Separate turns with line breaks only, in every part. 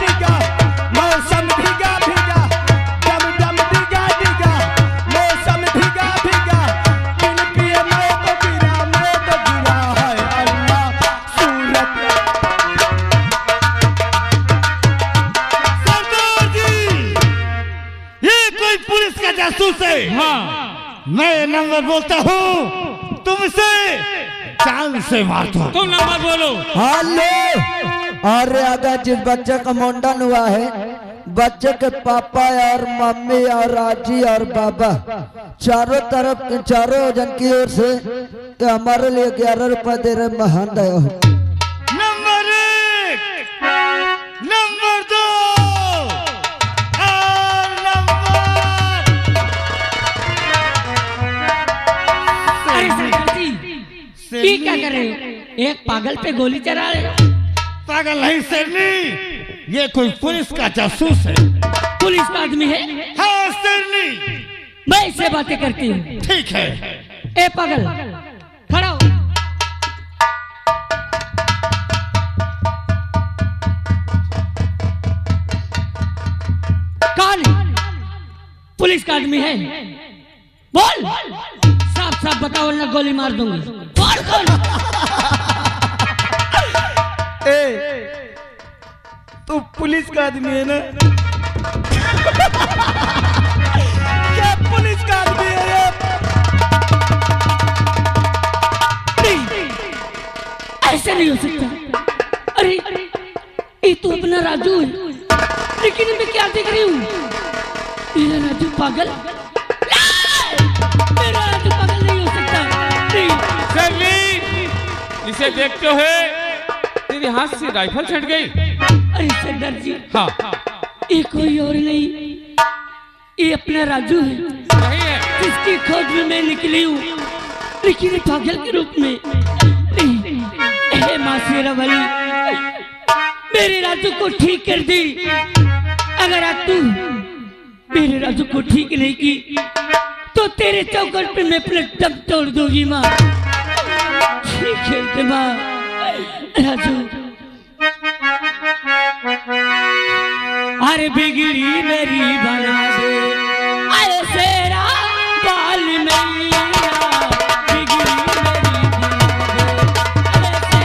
डिगा मौसम भीगा भीगा डम डम डिगा डिगा मौसम भीगा भीगा बिन पिए मैं तो गिरा है अल्लाह सूरत।
सरदार जी ये कोई पुलिस का जासूस है।
हाँ
मैं नंबर बोलता हूँ तुमसे जान से मारता हूँ।
तुम नंबर बोलो।
हेलो अरे अगर जिस बच्चे का मुंडन हुआ है बच्चे के पापा और मम्मी और आजी और बाबा चारों तरफ चारों जन की ओर से कि हमारे लिए 11 रुपए दे रहे महान दया हो।
नंबर 1 नंबर 2 और नंबर।
अरे सरकार जी ये क्या कर रहे हो? एक पागल पे गोली चला रहे हो।
पागल नहीं शेरनी ये कोई पुलिस का जासूस है।
पुलिस का आदमी है।
हाँ शेरनी
मैं इससे बातें करती हूँ।
ठीक है।
ए पागल खड़ा हो। कौन पुलिस का आदमी है? बोल साफ साफ बताओ वरना गोली मार दूंगी। बोल कौन?
तू पुलिस का आदमी है ना? क्या पुलिस का आदमी है ये?
नहीं ऐसे नहीं हो सकता। अरे ये तो अपना राजू है लेकिन मैं क्या देख रही हूँ? मेरा राजू पागल? मेरा राजू पागल नहीं हो सकता। नहीं
शेरनी इसे देखते हुए तेरे हाथ से राइफल छट गई।
अरे सरदार जी
हाँ
ये कोई और नहीं ये अपना राजू है
नहीं है।
जिसकी खोज में मैं निकली हूँ लेकिन पागल के रूप में। माँ शेरा वाली मेरे राजू को ठीक कर दी। अगर आज तू मेरे राजू को ठीक नहीं की तो तेरे चौकट पे मैं अपने दम तोड़ दूंगी माँ। ठीक है माँ। राजू अरे बिगड़ी मेरी बना दे अरे शेरा बाल मैया बिगड़ी मेरी बना दे।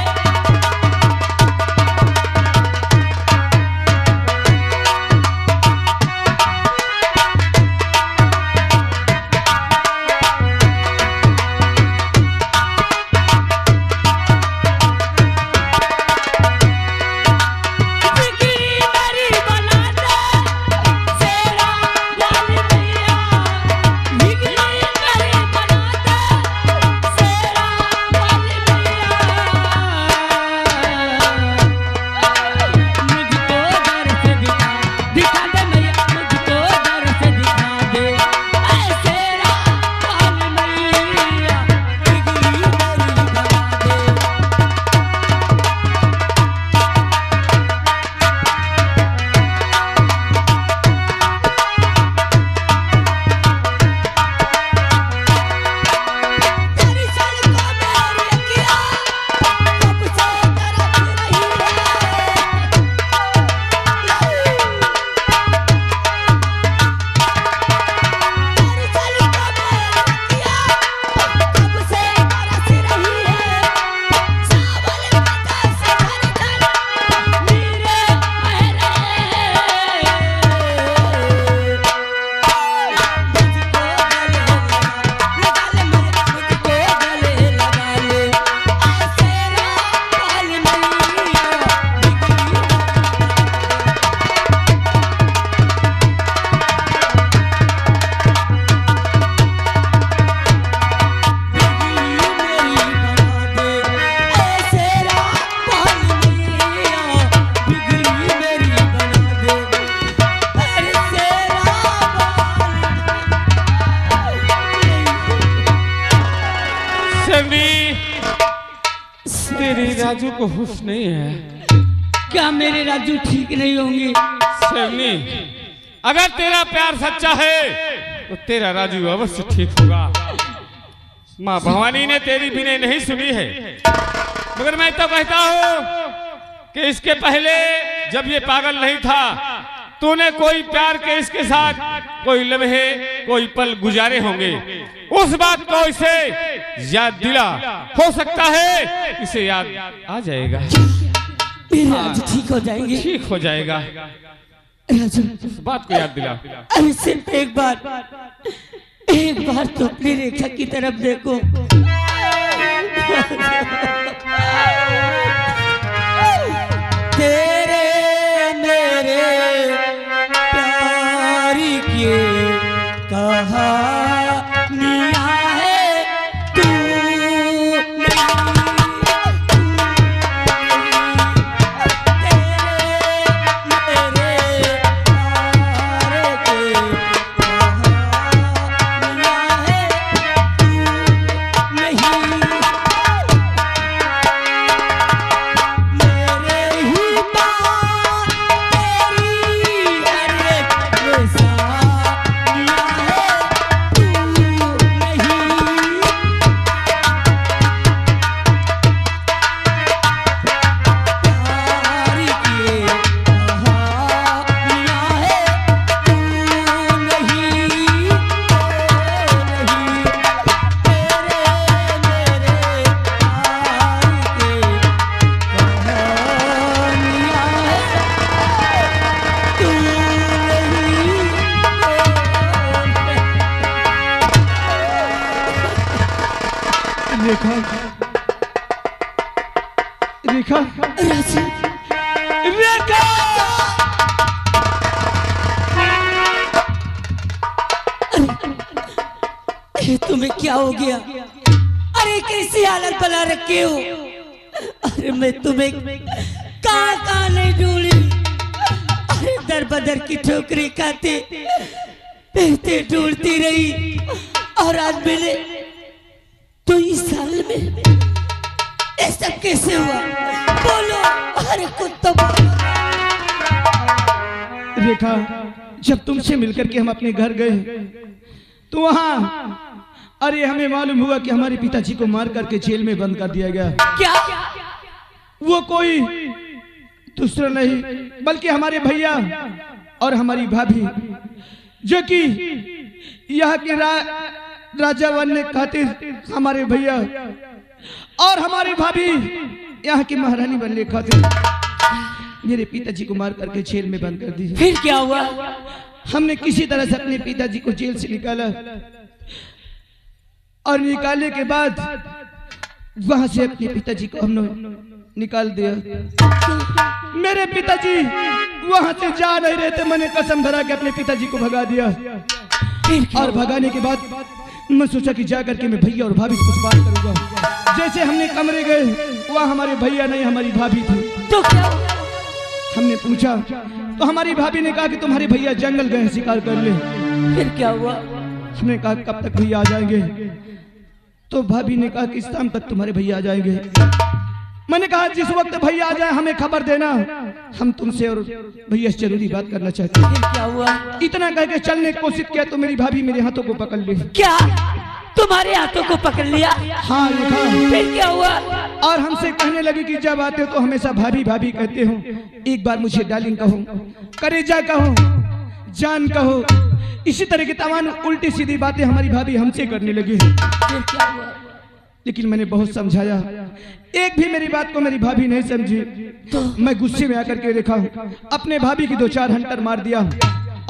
राजू को होश नहीं है।
क्या मेरे राजू ठीक नहीं होंगे?
शेरनी, अगर तेरा प्यार सच्चा है तो तेरा राजू अवश्य ठीक होगा। माँ भवानी ने तेरी विनय नहीं सुनी है, मगर मैं तो कहता हूँ कि इसके पहले जब ये पागल नहीं था तूने कोई प्यार के इसके साथ कोई लम्हे कोई पल गुजारे होंगे, उस बात को इसे याद दिला, हो सकता है इसे याद आ जाएगा।
मेरे राजू ठीक हो जाएंगे।
ठीक हो जाएगा,
राजू
उस बात को याद दिला।
अरे सिर्फ एक बार तो अपनी रेखा की तरफ देखो। तेरे मेरे प्यार की कहानियां है तू
रेखा
रेखा अरे तुम्हें क्या हो गया? अरे कैसी हालत बना रखे हो? अरे मैं तुम्हें कहाँ नहीं ढूंढी। अरे दर बदर की ठोकरें खाते पहते ढूंढती रही और आज मिले तो इस साल में ऐसा कैसे हुआ? बोलो। अरे कुत्ता
रेखा, जब तुमसे मिलकर के हम अपने घर गए तो वहाँ अरे हमें मालूम हुआ कि हमारे पिताजी को मार करके जेल में बंद कर दिया गया।
क्या?
वो कोई दूसरा नहीं बल्कि हमारे भैया और हमारी भाभी, जो कि यहाँ के राजा बनने खातिर हमारे भैया और हमारी भाभी यहाँ की महारानी बनने खातिर मेरे पिताजी को मार करके जेल में बंद कर दी।
फिर क्या हुआ?
हमने किसी तरह से अपने पिताजी को जेल से निकाला और निकालने के बाद वहां से अपने पिताजी को हमने निकाल दिया। मेरे पिताजी वहां से जा नहीं रहे थे, मैंने कसम धरा के अपने पिताजी को भगा दिया। और भगाने के बाद मैं सोचा कि जा करके मैं भैया और भाभी से कुछ बात करूंगा। जैसे हमने कमरे गए वहाँ हमारे भैया नहीं हमारी भाभी थी।
तो क्या?
हमने पूछा तो हमारी भाभी ने कहा कि तुम्हारे भैया जंगल गए शिकार कर ले।
फिर क्या हुआ?
हमने कहा कब तक भैया आ जाएंगे? तो भाभी ने कहा कि शाम तक तुम्हारे भैया आ जाएंगे। मैंने कहा जिस वक्त भैया आ जाए हमें खबर देना, हम तुमसे और भैया से जरूरी बात करना चाहते हैं।
फिर क्या हुआ?
इतना कह के चलने की कोशिश किया तो मेरी भाभी मेरे हाथों को पकड़ ली।
क्या तुम्हारे हाथों को पकड़ लिया?
हाँ रेखा।
फिर क्या हुआ?
और हमसे कहने लगी कि जब आते हो तो हमेशा भाभी भाभी कहते हो, एक बार मुझे डार्लिंग कहो, करेजा कहो, जान कहो। इसी तरह की तमाम उल्टी सीधी बातें हमारी भाभी हमसे करने लगी।
फिर क्या हुआ?
लेकिन मैंने बहुत समझाया, एक भी मेरी बात को मेरी भाभी नहीं समझी। तो मैं गुस्से में आकर के देखा अपने भाभी की 2-4 हंटर मार दिया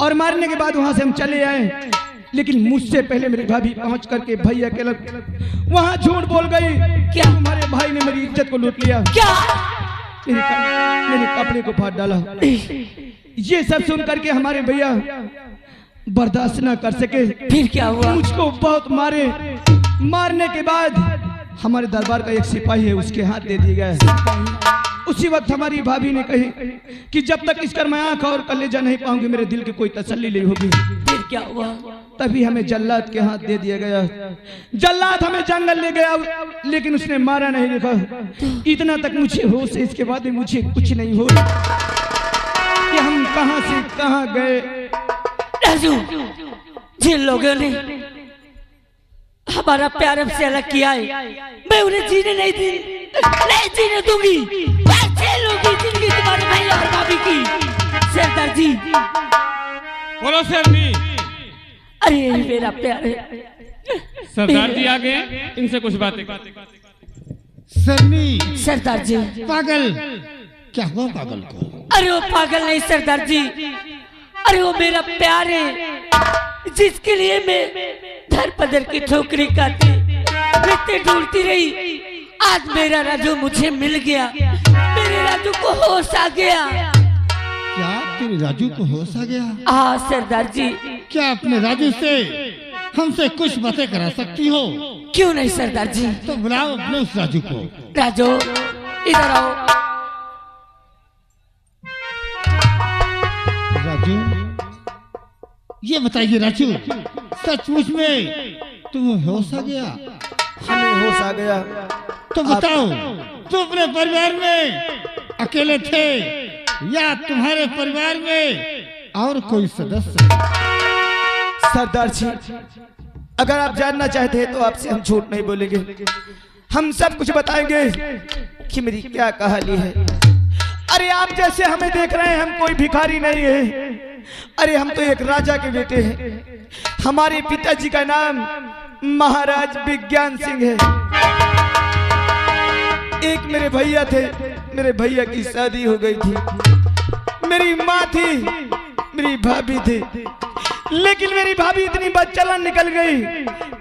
और मारने के बाद वहां से हम चले आए। लेकिन मुझसे पहले मेरी भाभी पहुंच करके भैया के वहां झूठ बोल गई। क्या? तुम्हारे भाई ने मेरी इज्जत को लूट लिया।
क्या?
मेरे कपड़े को फाड़ डाला। ये सब सुन करके हमारे भैया बर्दाश्त न कर सके।
फिर क्या हुआ?
मुझको बहुत मारे। मारने के बाद हमारे दरबार का एक सिपाही है उसके हाथ दे दिए गए। उसी वक्त हमारी भाभी ने कही कि जब तक इसका मैं आंख और कलेजा नहीं पाऊंगी मेरे दिल की कोई तसल्ली नहीं होगी।
फिर क्या हुआ?
तभी हमें जल्लाद के हाथ दे दिया गया। जल्लाद हमें जंगल ले गया लेकिन उसने मारा नहीं। देखा इतना तक मुझे होश है, इसके बाद मुझे कुछ नहीं हो कि हम कहां से कहां गए।
राजू, जिन लोगों ने हमारा प्यार हमसे अलग किया है मैं उन्हें जीने नहीं जीने दूंगी। मैं जेल होगी जिंदगी तुम्हारे भाई और भाभी की। सरदार जी,
बोलो शेरनी।
अरे मेरा प्यारे
सरदार जी आ गए, इनसे कुछ बातें।
सरनी
सरदार जी।
पागल, क्या हुआ पागल को?
अरे वो पागल नहीं सरदार जी, अरे वो मेरा प्यार है, जिसके लिए मैं धर पदर की ठोकरी खाती इतने ढूंढती रही। आज मेरा राजू मुझे मिल गया, मेरे राजू को होश आ गया।
क्या तेरे राजू को होश आ गया?
हाँ सरदार जी।
क्या अपने राजू से हमसे कुछ बातें करा सकती हो?
क्यों नहीं सरदार जी।
तो बुलाओ अपने उस राजू को।
राजू इधर आओ।
राजू, ये बताइए राजू, सचमुच में तुम्हें होश आ गया?
हमें होश आ गया।
तो बताओ, तुम अपने परिवार में अकेले थे या तुम्हारे परिवार में और कोई सदस्य?
सरदार जी, अगर आप जानना चाहते हैं तो आपसे हम झूठ नहीं बोलेंगे, हम सब कुछ बताएंगे कि मेरी क्या कहानी है। अरे आप जैसे हमें देख रहे हैं, हम कोई भिखारी नहीं है। अरे हम तो एक राजा के बेटे हैं। हमारे पिताजी का नाम महाराज विज्ञान सिंह है। एक मेरे भैया थे, मेरे भैया की शादी हो गई थी। मेरी माँ थी, मेरी भाभी थी, लेकिन मेरी भाभी इतनी बदचलन निकल गई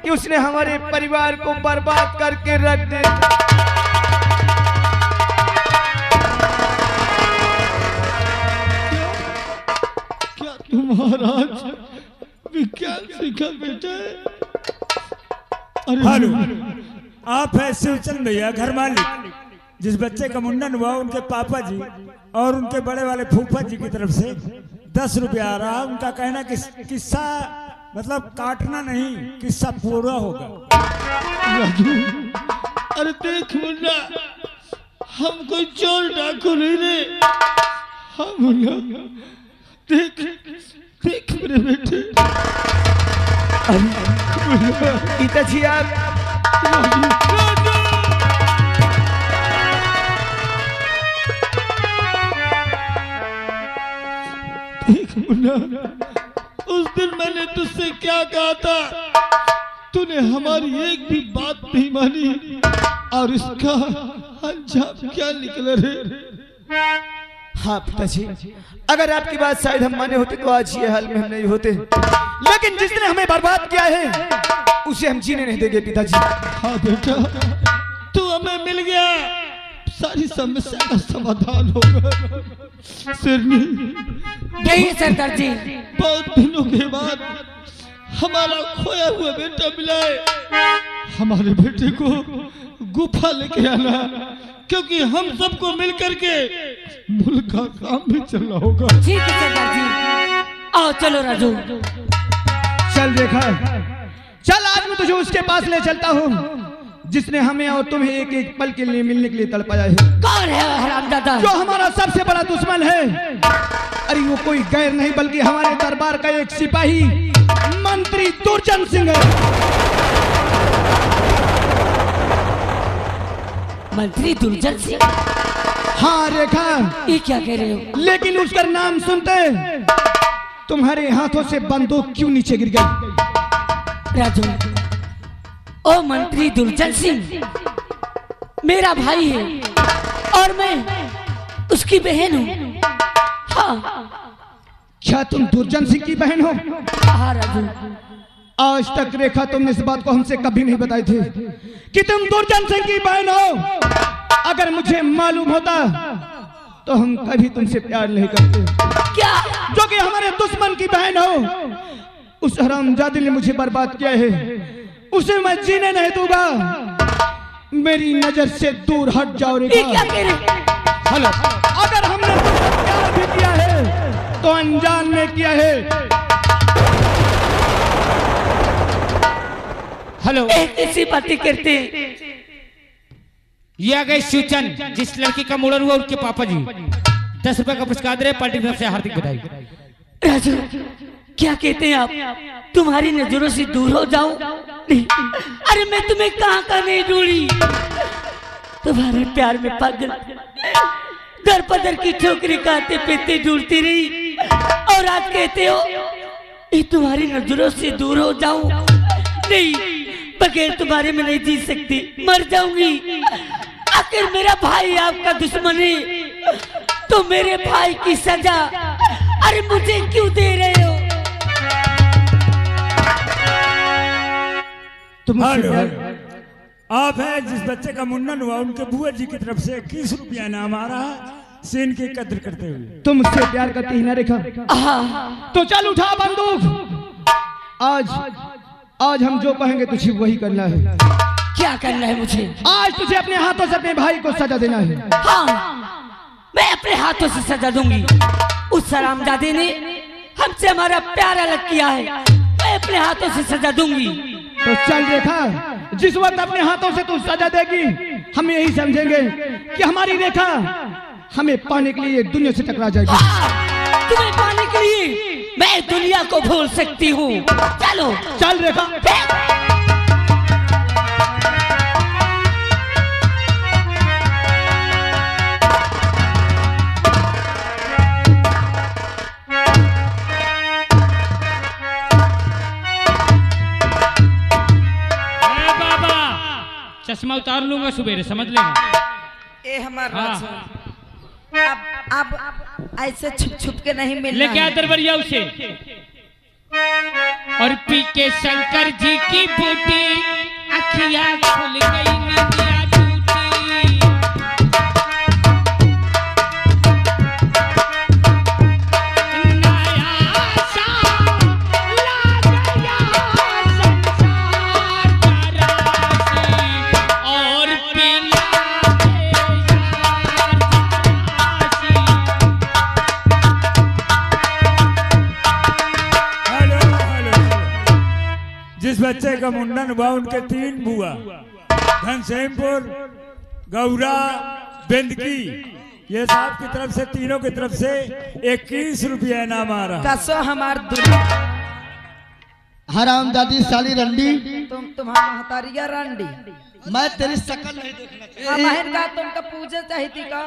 कि उसने हमारे परिवार को बर्बाद करके रख दिया।
क्या तुम महाराज विज्ञान सिंह का बेटा है?
हेलो, आप है शिवचंद भैया घर मालिक। जिस बच्चे का मुंडन हुआ उनके पापा जी और उनके बड़े वाले फूफा जी की तरफ से 10 रुपया आ रहा। उनका कहना कि किस्सा मतलब काटना नहीं, किस्सा पूरा होगा।
राजू, अरे देख मुन्ना, हम कोई चोर डाकू नहीं रे। हाँ मुन्ना, देख देख मेरे बेटे।
पिताजी आप
देख मुन्ना, उस दिन मैंने तुझसे क्या कहा था, तूने हमारी एक भी बात नहीं मानी और इसका अंजाम क्या निकला रे?
हाँ पिताजी, अगर आपकी बात शायद हम माने होते तो आज ये हाल में हम नहीं होते, लेकिन जिसने हमें बर्बाद किया है उसे हम जीने नहीं देंगे पिताजी।
हाँ बेटा, तू हमें मिल गया, सारी समस्या का समाधान होगा। सिरनी,
नहीं सरदार जी।
बहुत दिनों के बाद हमारा खोया हुआ बेटा मिला है। हमारे बेटे को गुफा लेके आना, क्योंकि हम सबको मिल करके मुल्क का काम भी चलना होगा।
ठीक है सरदार जी, आओ चलो राजू।
चल देखा, चल आज मैं तुझे उसके पास ले चलता हूँ जिसने हमें और तुम्हें एक एक पल के लिए मिलने के लिए तड़पाया है।
कौन है हरामजादा?
जो हमारा सबसे बड़ा दुश्मन है। अरे वो कोई गैर नहीं बल्कि हमारे दरबार का एक सिपाही मंत्री दुर्जन सिंह है।
मंत्री दुर्जन सिंह?
हाँ रेखा,
ये क्या कह रहे हो?
लेकिन उसका नाम सुनते तुम्हारे हाथों से बंदूक क्यों नीचे गिर गई?
राजू, ओ मंत्री दुर्जन सिंह मेरा भाई है और मैं उसकी बहन हूँ। हाँ।
क्या तुम दुर्जन सिंह की बहन हो?
हाँ राजू।
आज तक रेखा तुमने इस बात को हमसे कभी नहीं बताई थी कि तुम दुर्जन सिंह की बहन हो। अगर मुझे मालूम होता तो हम कभी तुमसे प्यार नहीं करते।
क्या?
जो कि हमारे दुश्मन की बहन हो। उस हरामजादी ने मुझे बर्बाद किया है, उसे मैं जीने नहीं दूंगा। मेरी नजर से दूर हट जाओ
ये
रेखा।
क्या कह रहे?
हेलो, अगर हमने तुमसे प्यार भी किया है तो अनजान में किया है।
हेलो,
ऐसी बातें करते हैं।
ये आ गए शिवचंद, जिस लड़की का मुड़न हुआ उनके पापा जी। 10 रुपए का पुरस्कार दे रहे, पार्टी की तरफ से हार्दिक बधाई।
राजू, क्या कहते हैं आप? तुम्हारी नजरों से दूर हो जाऊं? नहीं, अरे मैं तुम्हें कहाँ का नहीं ढूंढी, तुम्हारे प्यार में पागल, दर पदर की छोकरी खाते पीते ढूंढती रही और आज कहते हो ये तुम्हारी नजरों से दूर हो जाऊं। नहीं, बगैर तुम्हारे में नहीं जी सकती, मर जाऊंगी। आखिर मेरा भाई आपका दुश्मन है तो मेरे भाई की सजा अरे मुझे क्यों दे रहे हो?
तुम
हेलो, आप हैं जिस बच्चे का मुंडन हुआ उनके बुआ जी की तरफ से 21 रुपया इनाम आ रहा है, सीन की कद्र करते हुए।
तुम मुझसे प्यार करती ही ना रेखा, तो चल उठा बंदूक। आज हम जो कहेंगे तुझे वही करना है।
क्या करना है मुझे?
आज तुझे अपने हाथों से अपने भाई को सजा देना है।
हाँ, मैं अपने हाथों से सजा दूंगी। उस हरामजादे ने हमसे हमारा प्यार अलग किया है, मैं अपने हाथों से सजा दूंगी।
तो चल रेखा, जिस वक्त अपने हाथों से तू सजा देगी हम यही समझेंगे कि हमारी रेखा हमें पाने के लिए दुनिया से टकरा जाएगी।
तुम्हें पाने के लिए मैं दुनिया को भूल सकती हूँ। चलो
चल रेखा।
चश्मा उतार लूंगा सुबेरे, समझ लेना।
ए हमारा अब ऐसे छुप छुप के नहीं मिलना।
लेके आ दरबारिया उसे। और पी के शंकर जी की बूटी अखियां खुल गई नींदिया टूटी। नया सा ला गया संसार का राशि और पीला
जिस बच्चे का मुंडन हुआ उनके 3 बुआ घनश्यामपुर, गौरा, बेंदकी, ये साहब की तरफ से तीनों की तरफ से 21 रुपया इनाम आ रहा।
कसो हमार दुनिया
हराम दादी साली रंडी,
तुम्हारा महतारिया रंडी।
मैं तेरी शक्ल नहीं देखना चाहता।
बहन का तुमका पूजा चाहती का।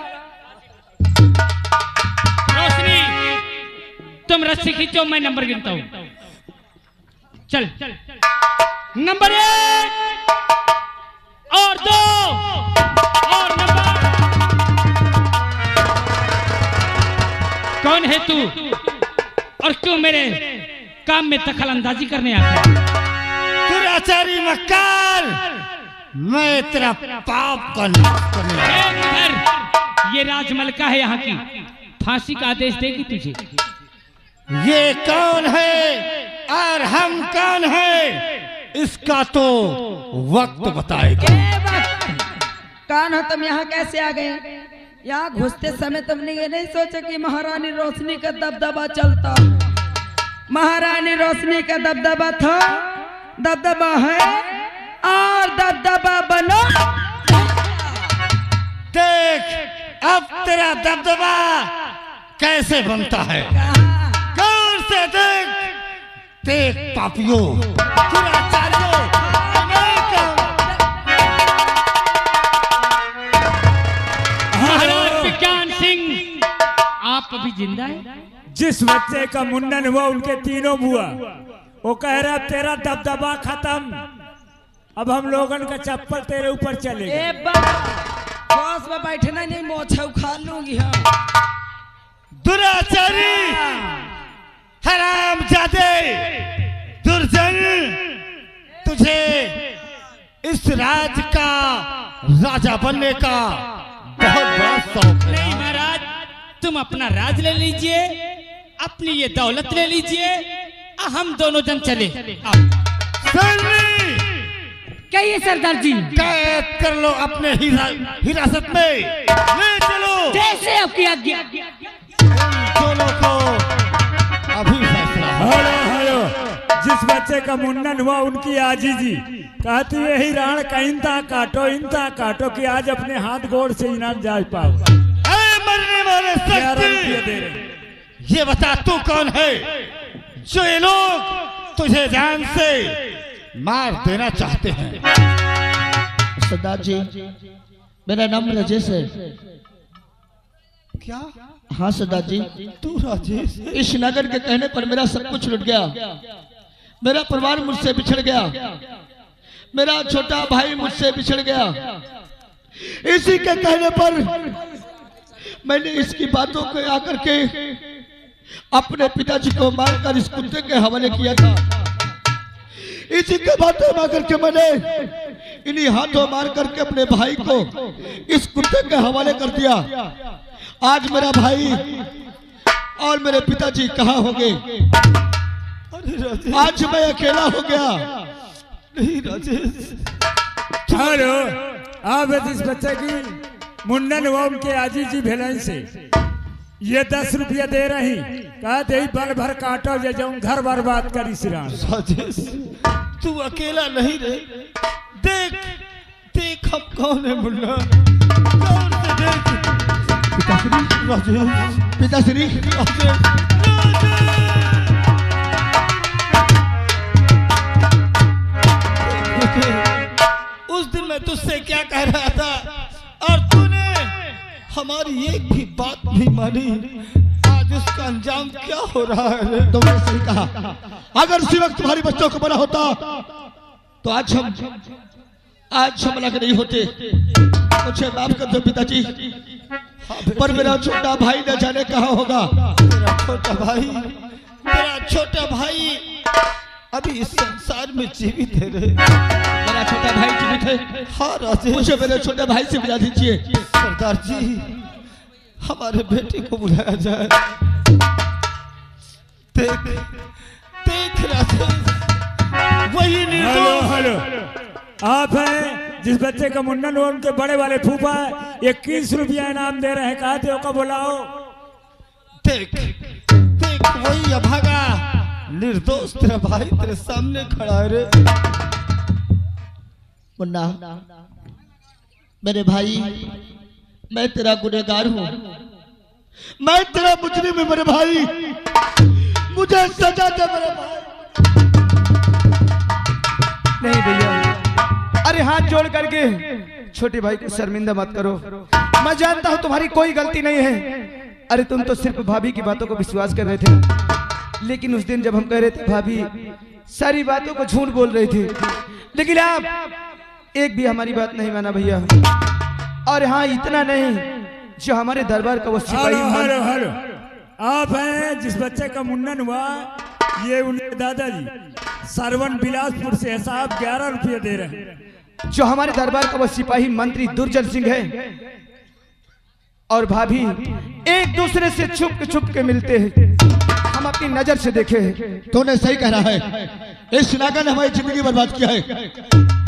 रोशनी, तुम रस्सी खींचो, मैं नंबर गिनता हूँ। चल, नंबर 1 और 2 और नंबर। कौन है तू और क्यों मेरे काम में दखल अंदाजी करने आता है?
दुराचारी मक्कार, मैं तेरा पाप का नाश करने आया हूं।
ये राजमलका है यहाँ की, फांसी का आदेश देगी तुझे।
ये कौन है और हम कौन है इसका तो वक्त बताएगा।
कौन हो तुम? यहाँ कैसे आ गए? यहाँ घुसते समय तुमने ये नहीं सोचा कि महारानी रोशनी का दबदबा चलता। महारानी रोशनी का दबदबा था, दबदबा है और दबदबा बनो।
देख अब तेरा दबदबा कैसे बनता है। गौर से देख, देख पापियों, दुराचारियों,
महाराज विज्ञान सिंह, आप अभी जिंदा है?
जिस बच्चे का मुंडन हुआ उनके 3 बुआ, वो कह रहा तेरा दबदबा खत्म, अब हम लोगन का चप्पल तेरे ऊपर चलेगा।
बस में बैठना नहीं, मोछा उखाड़ लूंगी। हाँ
दुराचारी, हरामजादे, दुर्जन, तुझे इस राज का राजा बनने का बहुत बड़ा शौक है।
नहीं महाराज, तुम अपना राज ले लीजिए, अपनी ये दौलत ले लीजिए, हम दोनों जन चले।
कहिए सरदार जी।
कैद कर लो अपने हिरासत में, ले चलो।
जैसे आपकी आज्ञा।
दोनों को अभी फैसला।
हेलो हेलो, जिस बच्चे का मुंडन हुआ उनकी आजी जी कहती यही राण का इंता काटो कि आज अपने हाथ गोड़ से इनाम जा पाओ।
मरने वाले शक्ति, ये बता तू कौन है जो ये लोग तुझे जान से मार देना चाहते हैं।
सरदार जी, मेरा नाम राजेश है।
क्या?
हाँ सरदार जी,
तू राजेश?
इस नगर के कहने पर मेरा सब कुछ लुट गया। मेरा परिवार मुझसे बिछड़ गया, मेरा छोटा भाई मुझसे बिछड़ गया। इसी के कहने पर मैंने इसकी बातों को आकर के अपने पिताजी को मारकर इस कुत्ते के हवाले किया था। इसी के बातों में आकर के मैंने इन्हीं हाथों मार करके अपने भाई को इस कुत्ते के हवाले कर दिया। आज मेरा भाई और मेरे पिताजी कहाँ होंगे?
अरे राजेश,
आज मैं अकेला हो गया।
नहीं राजेश,
हेलो, आप इस बच्चे की मुंडन हुआ उनके आजी जी भेलन से ये 10 रुपया दे रही, कहा दे बल भर काटो जे जाऊं घर बर्बाद करी सिरान।
राजेश तू अकेला नहीं रे, देख देख हम कौन है मुन्ना, गौर से देख। राजेश,
पिताश्री,
उस दिन मैं तुझसे क्या कह रहा था और तूने हमारी एक भी बात नहीं मानी। आज उसका अंजाम क्या हो रहा है?
तुमने सही कहा। अगर उसी वक्त तुम्हारी बच्चों को बना होता तो आज हम अलग नहीं होते। मुझे माफ कर दो पिताजी, पर मेरा छोटा भाई न जाने कहाँ होगा।
तेरा छोटा भाई अभी इस संसार में जीवित है रे।
मेरा छोटा भाई जीवित है।
हाँ राजेश,
मुझे मेरे छोटे भाई से मिला दीजिए।
सरदार जी, हमारे बेटे को बुलाया जाए। देख देख राजेश, वही
हेलो हेलो, आप हैं जिस बच्चे का मुंडन हुआ उनके बड़े वाले फूफा 21 रुपया इनाम दे रहे हैं, कहा थे का बुलाओ।
देख देख, वही अभागा निर्दोष तेरा भाई तेरे सामने खड़ा है रे।
मुन्ना, मेरे भाई, मैं तेरा गुनहगार हूँ, मैं तेरा मुजरिम हूँ मेरे भाई, मुझे सजा दे मेरे भाई।
नहीं भैया, अरे हाथ जोड़ करके छोटे भाई को शर्मिंदा मत करो। मैं जानता हूँ तुम्हारी कोई गलती नहीं है। अरे तुम तो सिर्फ भाभी की बातों को विश्वास कर रहे थे, लेकिन उस दिन जब हम कह रहे थे भाभी सारी बातों को झूठ बोल रहे थे, लेकिन आप एक भी हमारी बात नहीं माना भैया। और हाँ, इतना नहीं, जो हमारे दरबार का वो सिपाही।
हेलो हेलो, आप हैं जिस बच्चे का मुंडन हुआ, ये उनके दादाजी सरवन बिलासपुर से है साहब, 11 रुपये दे रहे हैं।
जो हमारे दरबार का वो सिपाही मंत्री दुर्जन सिंह है और भाभी एक दूसरे से छुप के मिलते हैं, हम अपनी नजर से देखे हैं।
तूने सही कह रहा है, इस नागा ने हमारी जिंदगी बर्बाद किया है।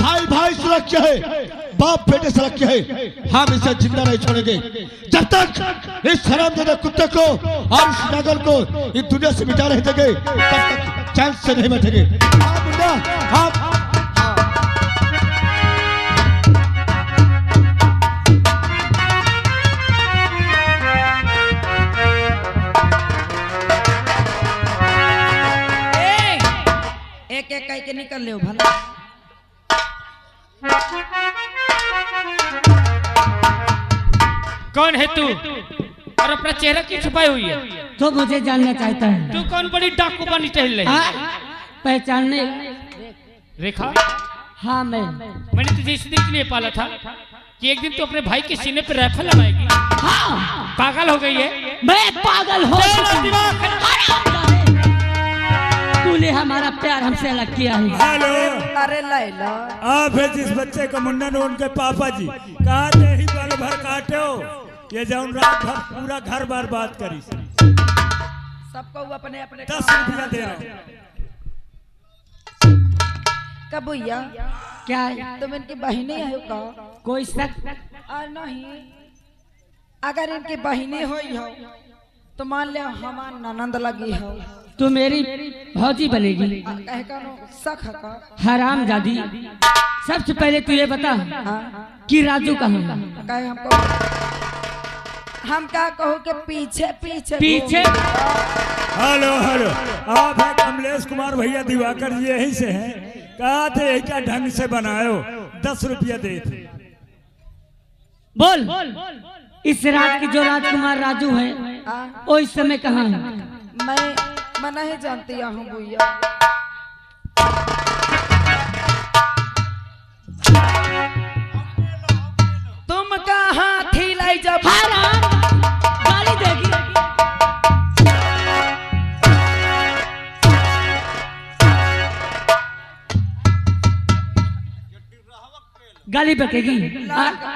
भाई भाई सड़क किया है, बाप बेटे सड़क किया है, हम इसे जिंदा नहीं छोड़ेंगे। जब तक इस हरामजादा कुत्ते को और इस नागल को इस दुनिया से मिटा नहीं देंगे, तब तक चैन से नहीं बैठेंगे। हाँ मुन्ना, हाँ।
एक एक कह के निकल ले भला।
कौन है तू और अपना चेहरा क्यों छुपाई हुई है?
तो मुझे जानना चाहता है।
तू कौन बड़ी डाकू बनी टहल रही?
पहचानने
रेखा,
हाँ
मैंने तुझे इस दिन के लिए पाला था कि एक दिन तू अपने भाई के सीने पर राइफल लगाएगी।
हाँ,
पागल हो गई है?
मैं पागल हो तूने हमारा प्यार हमसे अलग किया है।
हेलो,
अरे लैला,
आप है जिस बच्चे का मुंडन हुआ उनके पापा जी, कहा थे ही बल भर काटो, ये जाऊन रात भर पूरा घर बर्बाद करी।
सबको वो अपने अपने
10 रुपया दे रहे हैं।
कबूया,
क्या है?
तुम इनकी बहनी हो का?
कोई शक?
और नहीं, अगर इनकी बहनी हुई हो तो मान लिया हमार ननंद लगी हो।
तू मेरी भौजी बनेगी।
कह करो शक का?
हराम जादी, सबसे पहले तू ये बता कि राजू कहाँ है?
कहे हमको, हम क्या कहो कि पीछे पीछे
पीछे?
हेलो हेलो, आप है कमलेश कुमार भैया दिवाकर जी, यहीं से हैं, कहा थे क्या ढंग से बनायो, 10 रुपया दे थे।
बोल इस रात की जो राजकुमार राजू है वो इस समय कहाँ है?
मैं नहीं जानती हूँ भैया। तुम कहाँ थी लाई जब
गाली देगी। गाली बकेगी।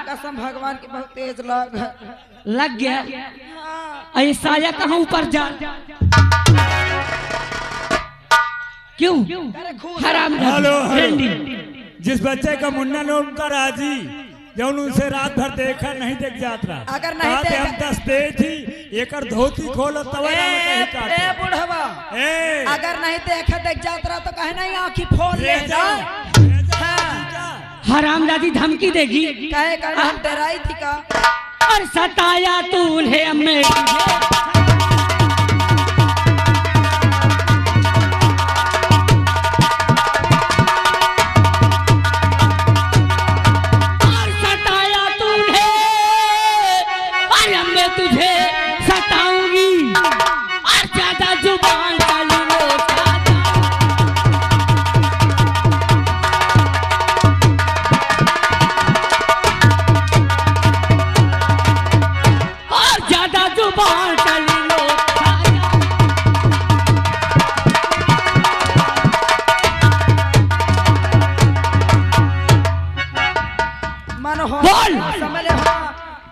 कसम भगवान की बहुत तेज
लग गया। अरे साया कहाँ ऊपर जा। क्यों? हराम
हेलो जिस बच्चे का मुन्नन हो उनका राजी जब उनसे रात भर देखा नहीं देख जात रहा।
अगर नहीं देखा
हम 10 पे थी एक धोती खोलो तब
बुढ़वा अगर नहीं देखा देख जात रहा तो कहे नहीं आँखी फोड़ ले
हरामजादी धमकी देगी।
कहे हम डराई थी का
और सताया तूल्हे अम्मे और सताया तूल्हे और अम्मे तुझे सताऊंगी और ज्यादा जुबान डाली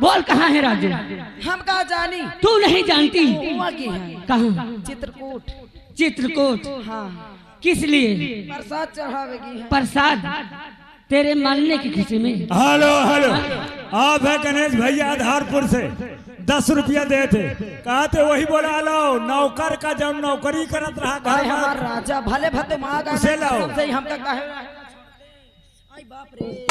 बोल कहाँ है राजू?
हम कहाँ जानी?
तू नहीं जानती? कहाँ?
चित्रकूट।
चित्रकूट?
हाँ।
किस लिए?
प्रसाद चढ़ावेगी है।
प्रसाद तेरे मानने की खुशी में।
हेलो आप है गणेश भैया आधारपुर से 10 रुपया दे थे कहा थे वही बोला लो नौकर का जब नौकरी करत रहा
हमारा राजा भले भते मांगा
उसे लाओ।
हमका कहे आई बाप रे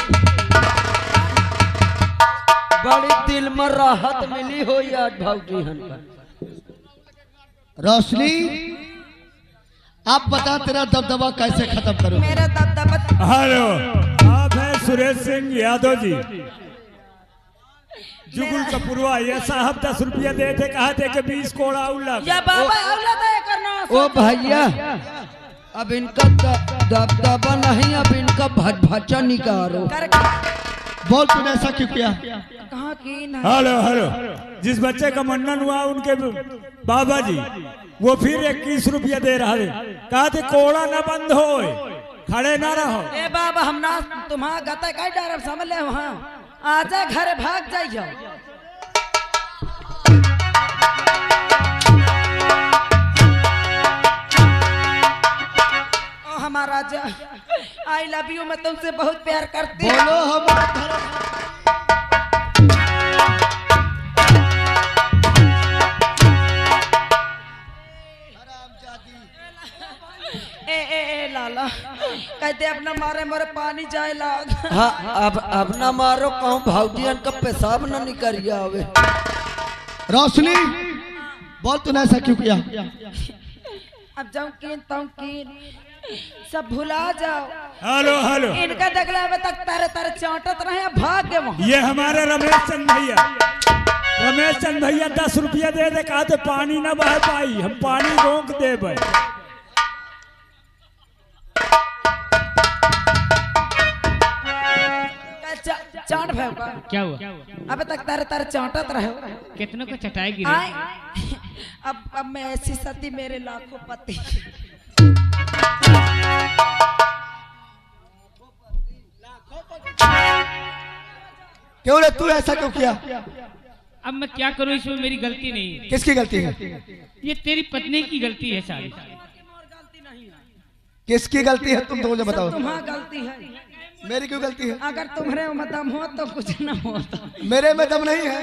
बड़ी दिल में राहत मिली हो आज भौजी हन।
रोशनी आप बता तेरा दबदबा कैसे खत्म करो?
मेरा दबदबा।
हेलो आप है सुरेश सिंह यादव जी जुगुल कपूरवा ये साहब 10 रुपया दे थे कहा थे कि 20 कोड़ा उल्लग
या बाबा औलाद है करना।
ओ भैया अब इनका दबदबा नहीं अब इनका भटभचा निकालो।
बोल तूने ऐसा क्यों किया?
कहाँ की ना।
हेलो जिस बच्चे का मुन्नन हुआ उनके बाबा जी वो फिर 21 रुपया दे रहा है कहा थे कोड़ा न बंद हो खड़े ना रहो।
ए बाबा हम ना तुम्हारा गता कई डर समझ ले वहाँ आजा घर भाग जाइयो। ओ हमारा राजा आई लव यू मैं तुमसे बहुत प्यार करती हूँ।
बोलो हम
ए लाला कहते अपना मारे मारे पानी जाए लाग।
हाँ अब न मारो कहूँ भौजियन का पेशाब न निकलिया आवे।
रोशनी बोल तूने ऐसा क्यों किया?
अब जाऊं कीन सब भुला जाओ।
हेलो
इनका दगला अब तक तारे तारे चाटत रहे भाग गए वहाँ।
ये हमारे रमेश चंद भैया 10 रुपया दे दे कहा तो पानी न बह पाई हम पानी रोक दे भाई।
चाट भय
क्या हुआ?
अब तक तारे तारे चाटत रहे
कितनों को चटाएगी?
अब मैं ऐसी सती मेरे लाखों पति।
क्यों रे तू ऐसा क्यों किया?
अब मैं क्या करूं इसमें मेरी गलती नहीं है।
किसकी गलती है?
ये तेरी पत्नी की गलती है सारी।
किसकी गलती है तुम दोनों बताओ?
तुम्हारी गलती है।
मेरी क्यों गलती है?
अगर तुम्हारे में दम हो तो कुछ न होता।
मेरे में दम नहीं है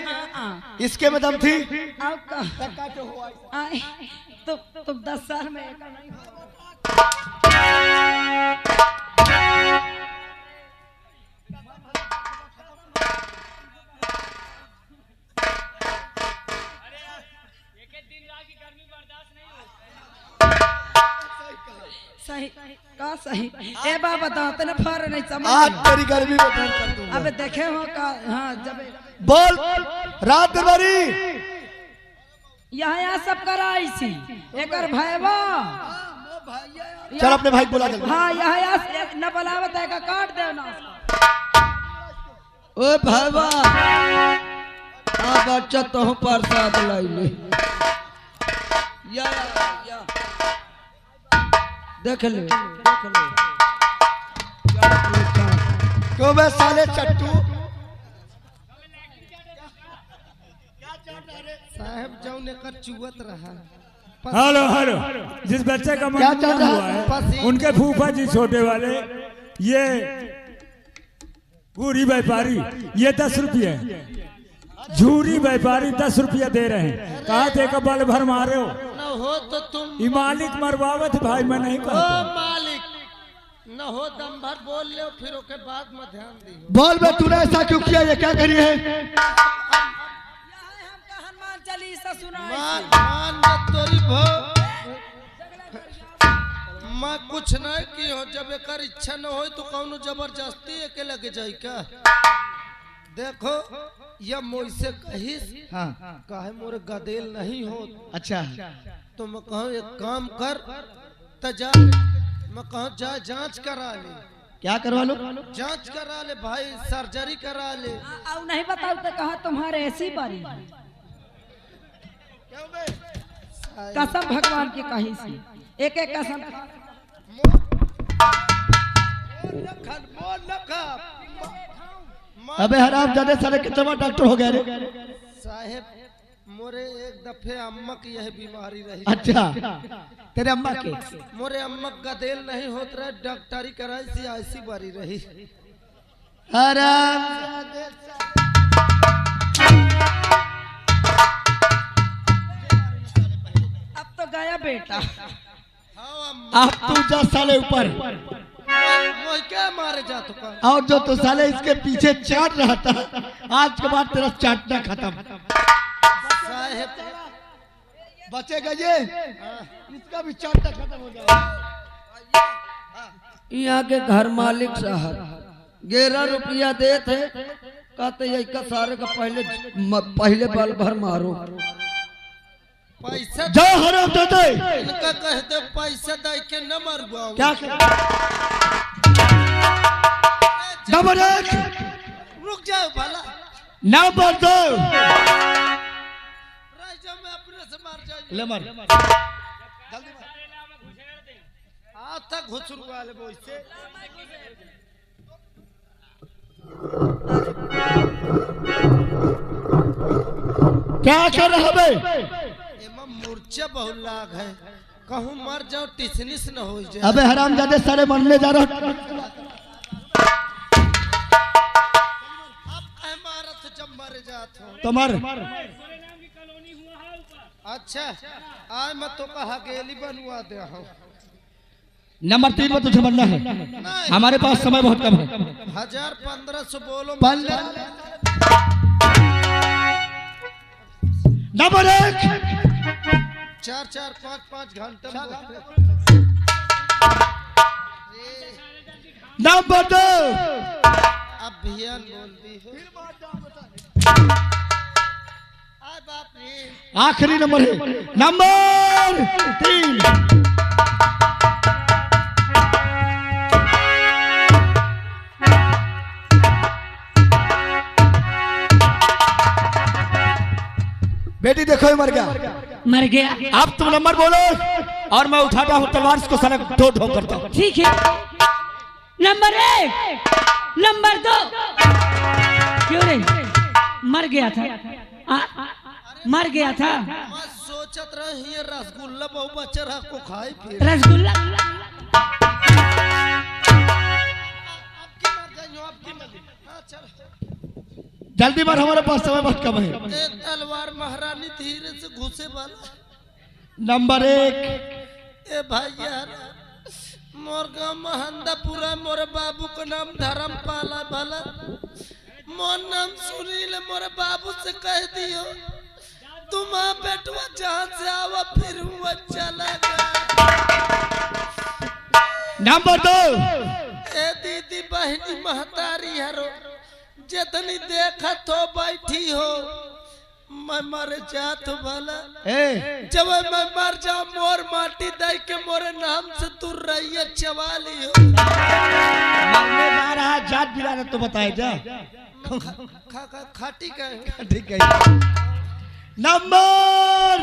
इसके में दम थी।
तुम 10 साल में सही का सही। ए बाबा बताओ तने फर नहीं समझ।
आज तेरी गर्मी में दूर कर दूंगा।
अब देखे हो का हाँ जब
बोल रात दरबारी
यहाँ सब कराई सी एक भैया
चल अपने भाई बुला जल्दी।
हाँ यहाँ न बुलावत है का काट दे ना
ओ भाईवा आ बच्चा तो प्रसाद लाइले या देख ले
क्यों बे साले चट्टू
साहब जौन एकर चुवत रहा
हेलो हेलो जिस बच्चे का
क्या चल
मुंडन
रहा
हुआ
है?
है उनके फूफा जी छोटे वाले ये पूरी व्यापारी ये 10 रुपये झूरी व्यापारी 10 रुपया दे रहे हैं। कहा थे का बल भर मारे हो
न हो तो तुम
ये मालिक मरवावत भाई मैं नहीं
ओ
कहता।
मालिक न हो दम भर बोल ले फिर ओके बाद में ध्यान दी
बोल बे तूने ऐसा क्यों किया ये क्या करी है
हनुमान चालीसा सुनाई
मान मान न तोरी भो मैं कुछ नहीं की हो जब एकर इच्छा न हो तो कौनो जबरदस्ती एके लगे जाई का देखो ये मुझसे कहिस
हाँ
काहे मोरे गदेल नहीं हो
अच्छा
तो मैं कहूँ एक काम कर त जा मैं कहूँ जा जांच करा ले
क्या करवा लो
जांच करा ले भाई सर्जरी करा ले
अब नहीं बताओ तो कहा तुम्हारे ऐसी बारी कसम भगवान की कही सी एक एक कसम
अबे हराम जाने सारे कितना डॉक्टर हो गए रे
साहेब मोरे एक दफे अम्मा की यह बीमारी रही
अच्छा तेरे अम्मा के
मोरे अम्मा गदेल नहीं होत रहे डॉक्टरी कराई सी ऐसी बारी रही
हराम
अब तो गया बेटा
अब तू जा साले ऊपर
वो क्या मारे जा तो का
और जो तो साले इसके पीछे चाट रहा था आज के बाद तेरा चाटना खत्म
साहेब
बचेगा ये इसका भी चाटना खत्म हो जाएगा
यहाँ के घर मालिक साहब 11 रुपया दे थे कहते ये का सारे का पहले बल भर मारो
पैसा
जा हराम दादा
इनका कहते पैसा दे के न मरवाओ
क्या नंबर 1
रुक जाओ भला
नंबर 2
राजा में अपने से मार जाए
ले मार
आ तक घुसरू वाले बोझ से
क्या कर रहा बे
एमा मूर्छा बहुत लाग है कहूँ मर जाओ टिसनिस न हो जाए
अबे हराम जादे सारे मरने जा रहा
अब कह मारत जब मर जात हो
तो मर
अच्छा आज मैं तो कहा गेली बनवा दे हूँ
नंबर 3 में तुझे मरना है हमारे पास समय बहुत कम है
1500 बोलो
नंबर 1
4 5 घंटा
नंबर 2
अब भैया बोल दी है आ बाप रे
आखिरी नंबर है नंबर 3 बेटी देखो ये मर गया अब तुम नंबर बोलो और मैं उठाता हूँ तलवार इसको साला दो ढो करता हूँ
ठीक है नंबर 1 नंबर 2 क्यों रे मर गया था मर गया था
मैं सोचत रही ये रसगुल्ला बहु बच्चा को खाए फिर
रसगुल्ला
जल्दी मार हमारे पास समय बहुत कम है
ए तलवार महारानी धीरे से घुसे वाला
नंबर 1
ए भाई यार मोर गाँव महंदापुरा मोरे बाबू का नाम धर्मपाला भला मोर नाम सुनील मोरे बाबू से कह दियो तुम बेटवा जहाँ से आवा फिर हुआ चला
नंबर 2
ए दीदी बहनी महतारी हरो जितनी देखा तो बैठी हो मैं मर जात भला जब मैं मर जाऊं मोर माटी दे के मोरे नाम से तू रही चवाली हो
मरने जा रहा जात गिरा तो बताए जा
खाटी का
ठीक है नंबर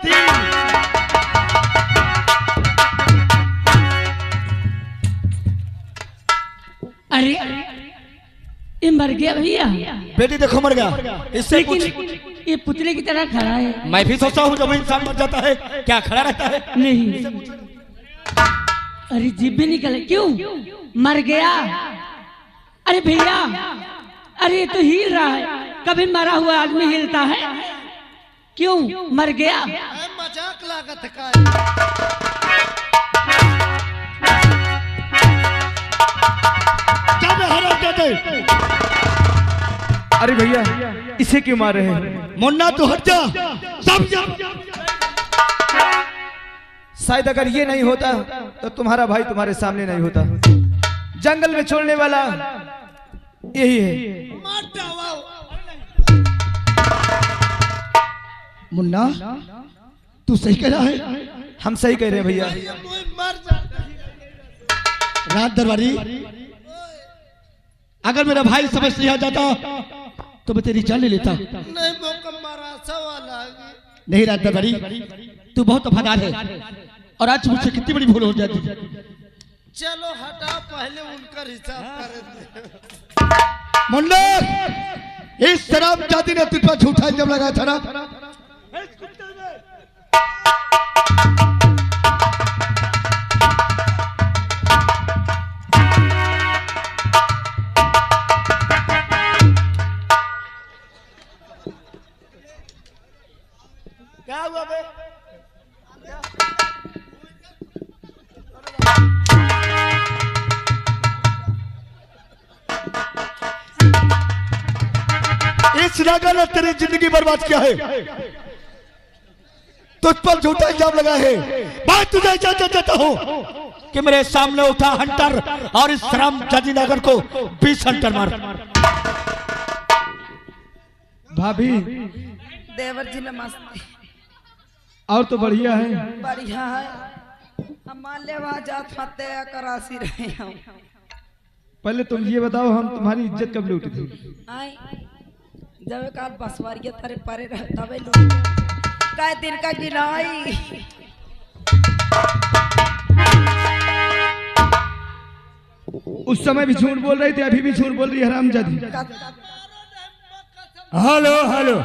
3
अरे ये मर गया भैया।
बेटी देखो मर गया इससे
लेकिन
कुछ
ये पुतले की तरह खड़ा है।
मैं भी सोचता हूँ जब इंसान मर जाता है क्या खड़ा रहता है
नहीं अरे जीभ भी निकले क्यों मर गया। अरे भैया अरे ये तो हिल रहा है कभी मरा हुआ आदमी हिलता है क्यों मर गया।
मजाक लागत का
अरे भैया इसे क्यों मार रहे हैं?
मुन्ना तू हट जा सब जा।
शायद अगर ये नहीं होता तो तुम्हारा भाई तुम्हारे सामने नहीं होता। जंगल में छोड़ने वाला यही है।
मुन्ना तू सही कह रहा है।
हम सही कह रहे हैं भैया।
रात दरबारी अगर मेरा भाई समझ नहीं आ जाता तो मैं तेरी जान ले लेता।
नहीं मौका मारा वाला
नहीं रात दरबारी तू बहुत वफादार है और आज मुझसे कितनी बड़ी भूल हो जाती।
चलो हटा पहले उनका हिसाब कर
मुन्ना इस शराब जाति ने तुझ पर झूठा इल्जाम लगाया था ना।
क्या हुआ बे?
इस नागा ने तेरी जिंदगी बर्बाद किया है तुझ पर झूठा इल्जाम लगा है। मैं तुझे इजाजत देता हूँ कि मेरे सामने उठा हंटर और इस राम जाति नागर को 20 हंटर मार।
भाभी
देवर जी नमस्ते।
और तो बढ़िया है।
बढ़िया है हम माल्यवा जात फते करासी रहे हम।
पहले तुम ये बताओ हम तुम्हारी इज्जत कब लूटी थी?
आई जब काल बसवारिया तारे परे रहता वे लोग काय दिन का गिनाई।
उस समय भी झूठ बोल रही थी अभी भी झूठ बोल रही है हरामजादी। हेलो हेलो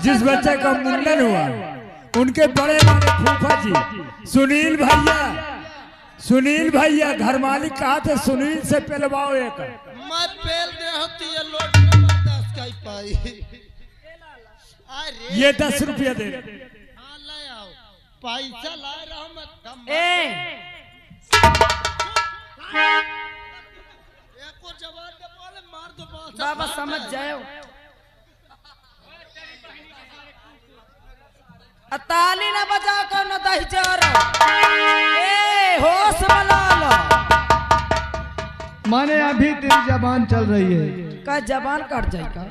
जिस बच्चे का मुंडन हुआ उनके बड़े बड़े फूफा जी सुनील भैया घर मालिक कहा थे सुनील से पेलवाओ एक।
मत पेल दे होती है लोट में बर्दाश्त कर पाई। अरे
ये 10 रुपया दे।
हाँ ले आओ पैसा ला रहा हूँ मैं दम
ए
एक और जवान दे बोले मार दो बात।
बाबा समझ जाओ ताली ना बजा कर न दही चार। ए होश बना लो
माने अभी तेरी जबान चल रही है।
का जबान कट जाएगा।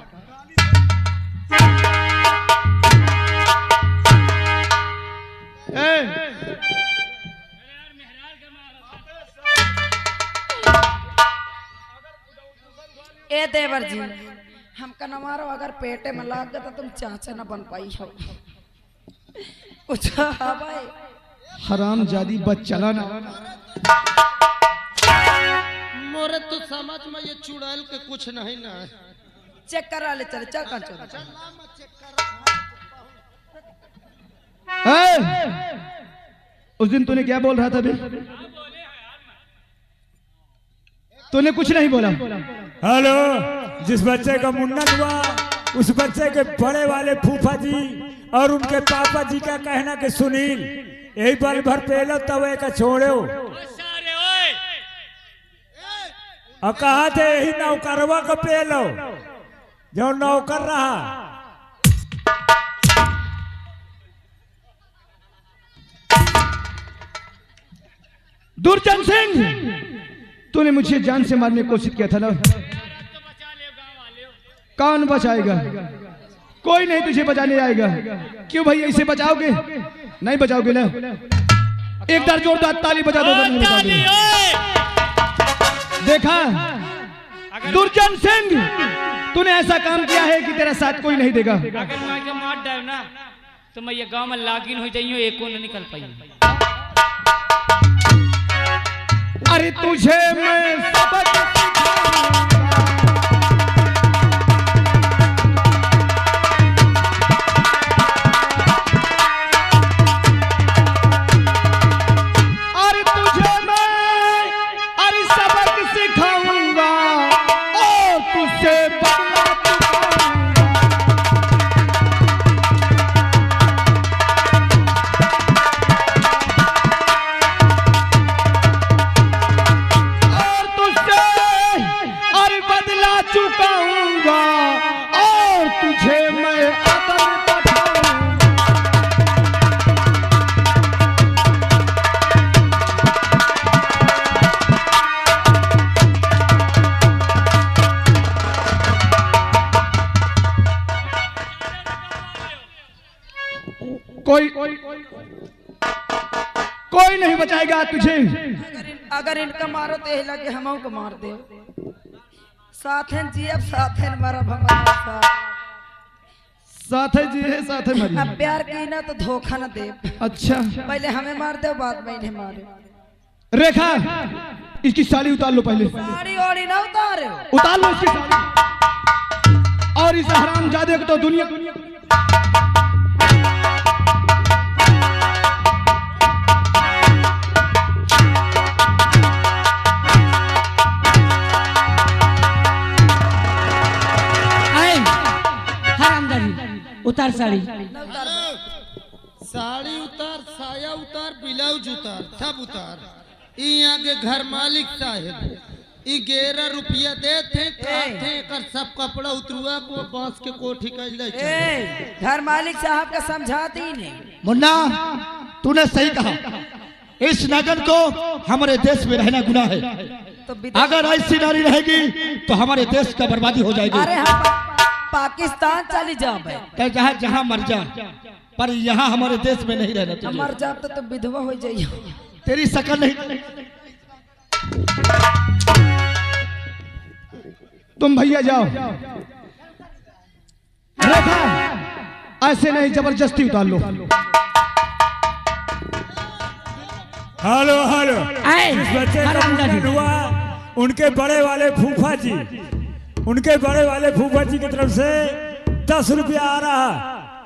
ए देवर जी हमका न मारो अगर पेटे में लाग गया तो तुम चाचा न बन पाई हो कुछ। हाँ भाई
हरामजादी बच्चला ना
मोरे तो समझ में ये चुड़ैल के कुछ नहीं ना।
चेक करा ले चल चल कर चल।
उस दिन तूने क्या बोल रहा था बे? तूने कुछ नहीं बोला। हेलो जिस बच्चे का मुंडन हुआ उस बच्चे के बड़े वाले फूफा जी और उनके पापा जी का कहना कि सुनील यही बल भर पेलो तब एक छोड़ो और कहा थे यही नौकरवा को पेलो जो नौकर रहा। दुर्जन सिंह तूने मुझे जान से मारने की कोशिश किया था ना।
कौन बचाएगा? कोई नहीं तुझे बचाने आएगा। क्यों भाई ऐसे बचाओगे? नहीं बचाओगे ना? एक बार जोरदार ताली बजा दो। देखा दुर्जन सिंह, तूने ऐसा काम किया है कि तेरा साथ कोई नहीं देगा।
अगर मैं के मार डाल ना तो मैं ये गांव में लागिन हो जाइयो, एक को नहीं निकल पाई।
अरे तुझे मैं सबक सिखाऊंगा और तुझसे बदला चुकाऊंगा और तुझे मैं अदर कोई नहीं बचाएगा तुझे।
अगर इनका मारो तो यही लगे हम को मार दे। साथन जी अब साथन मारा भगवान
साथे जी है साथे मरी।
अब प्यार की ना तो धोखा न दे।
अच्छा
पहले हमें मार दे बाद में इन्हें मारे।
रेखा इसकी साड़ी उतार लो पहले।
साड़ी ओड़ी ना उतारे,
उतार लो इसकी साड़ी। और इस हरामजादे को तो दुनिया
उतार साड़ी।
साड़ी उतार, साया उतार, ब्लाउज उतार, सब उतार। यहाँ के घर मालिक साहेब 11 रुपया देते कर सब कपड़ा उतरुआ को बांस के कोठी कर।
घर मालिक साहब का समझाती नहीं।
मुन्ना तूने सही कहा, इस नगर को हमारे देश में रहना गुनाह है।
तो
अगर ऐसी नारी रहेगी तो हमारे देश का बर्बादी हो जाएगी।
अरे हम पाकिस्तान चली जाओ,
जहाँ जहाँ मर जा, पर यहाँ हमारे देश में नहीं रहना चाहिए।
मर जाओ तो विधवा हो जाइए।
तेरी शकल नहीं।
तुम भैया जाओ। रेखा ऐसे नहीं, जबरदस्ती उतार लो।
हेलो हेलो, जिस बच्चे का मुंडन हुआ उनके बड़े वाले फूफा जी, उनके बड़े वाले फूफा जी की तरफ से 10 रुपया आ रहा।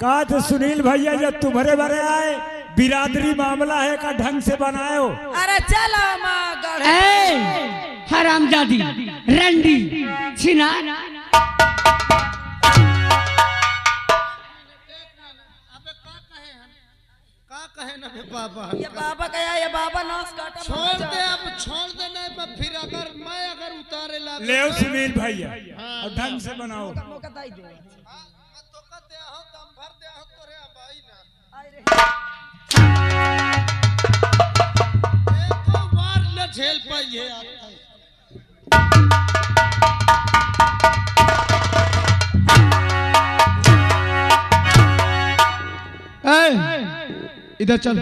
कहा तो सुनील भैया जब तुम्हारे बड़े आए बिरादरी मामला है का ढंग से बनाए हो।
अरे चलो
हरामजादी रंडी छिना।
कहे ना बाबा,
ये बाबा कहा, ये बाबा नाश काटा।
छोड़ दे, अब छोड़ दे नहीं मैं फिर अगर उतारे ला
ले सुनील भैया और ढंग से बनाओ।
झेल पाइए
इधर चल।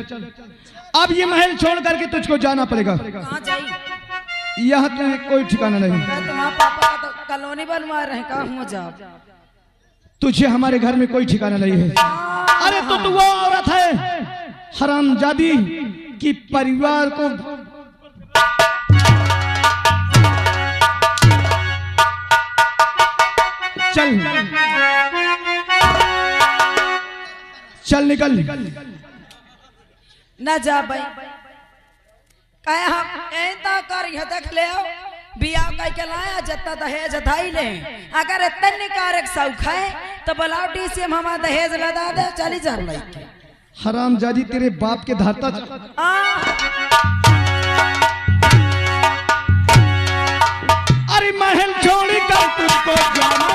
अब ये महल छोड़ करके तुझको जाना पड़ेगा।
कहाँ जाइए?
यहाँ तुम्हें कोई ठिकाना नहीं।
तुम्हारा पापा का तो कॉलोनी बनवा रहे हैं, कहाँ हो जाओ।
तुझे हमारे घर में कोई ठिकाना नहीं है। अरे तो वो औरत है हरामजादी की परिवार को चल चल निकल
न जा भाई। कहे हम ऐसा कर यह देख ले बियाह कह के लाया जत्ता दहेज धाई ले। अगर इतने निकारक शौक है तो बुलाओ डीसीएम हमारा दहेज लदा दे, चली जा लाई।
हरामजादी तेरे बाप के धारता। अरे महल छोड़ी कर तुझको जाना।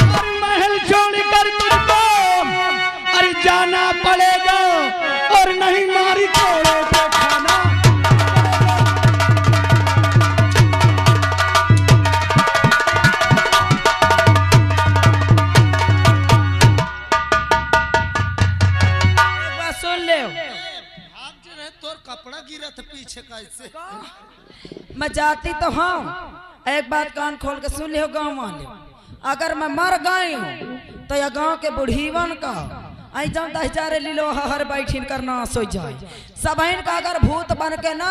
अरे महल छोड़ी कर तुझको अरे जाना पड़ेगा।
जाती तो हाँ, एक बात कान खोल के सुन लियो गाँव वाले, अगर मैं मर गई हूँ तो यह गांव के बुढ़ीवन का आई जाऊं 10,000 लीलो हर बैठीन करना सो जाए सबहिन का। अगर भूत बन के ना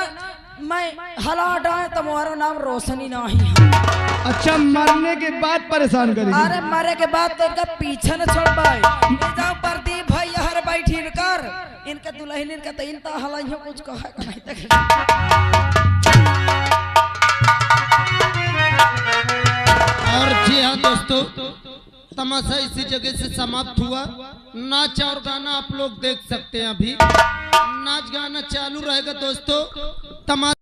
मैं हला डाए तो तुम्हारा नाम रोशनी नहीं है।
अच्छा, मरने के बाद परेशान करेगी?
अरे मरे के बाद तो इनका पीछे न छोड़ पाए। जाओ प्रदीप भाई हर बैठीन कर, इनके दुल्हन इनका तो इनता हला कुछ कहा नहीं तक।
और जी हाँ दोस्तों, तमाशा इसी जगह से समाप्त हुआ। नाच और गाना आप लोग देख सकते हैं। अभी नाच गाना चालू रहेगा दोस्तों। तमाशा